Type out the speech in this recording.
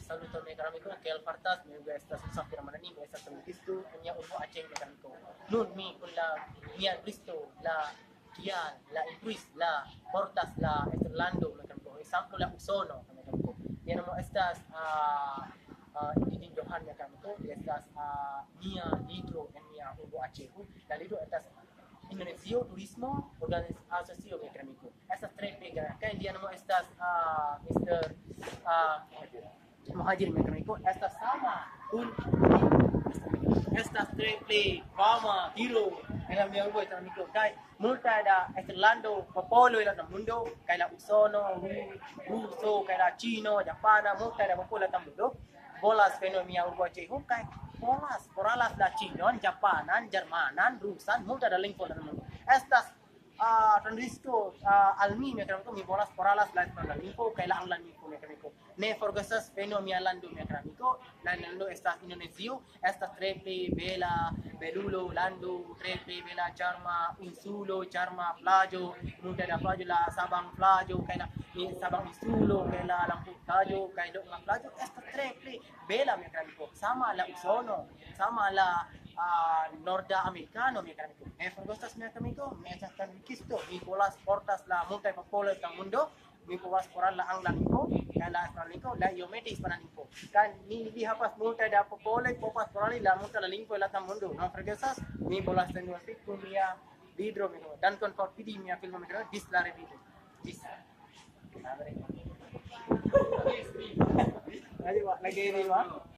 saluto mereka ramiko que el fartas me voy a estar safir manani me estar con Cristo nya urbo aceh mereka ramiko nun mi con la mia Cristo la kian la increase la portas la esterlando mereka ramiko ejemplo la usono mereka ramiko ya no estas ini Johan mereka ramiko estas mia litro en mia urbo aceh la litro estas Indonesia Turismo Asociación Económico. Estas tres pegas, que el día no estas Mr. Muhajir Económico, estas sama estas tres play, Fama, Hero, en la mía económico, que multa da Estelando, Popolo y la mundo, que la Usono, Ruso, que la Chino, Japana, multa da Popolo y mundo. Bolas fenomena urbace hukai bolas poralas da Chinon, Japanan, Jermanan, Rusan, multa da lingko da mundo. Estas transistor almi mecanico mi bolas poralas la lingko kaila ang lingko mecanico. Ne forgesas fenomena lando mecanico, lando estas Indonesia, estas trepe, vela, belulo, lando, trepe, vela, charma, insulo, charma, plajo, multa da plajo la sabang plajo, kaila sabang insulo, kaila lampu plajo, kaila nga plajo, estas trepe vela mecanico, sama la usono, sama la nordamericano mecanico. Me forgostas mecanico, me echastan kisto, mi bolas portas la multa de popular del mundo, mi bolas poral la anglanico, la estranico, la iometis pananico. Kan ni dihapas multa de popular, popas poral la multa la lingua la del mundo. No forgesas, mi bolas de nuevo mia vidro mecanico. Dan con pidi mia film mecanico, dislare vidro. Dis. Ayo, lagi ini, Pak.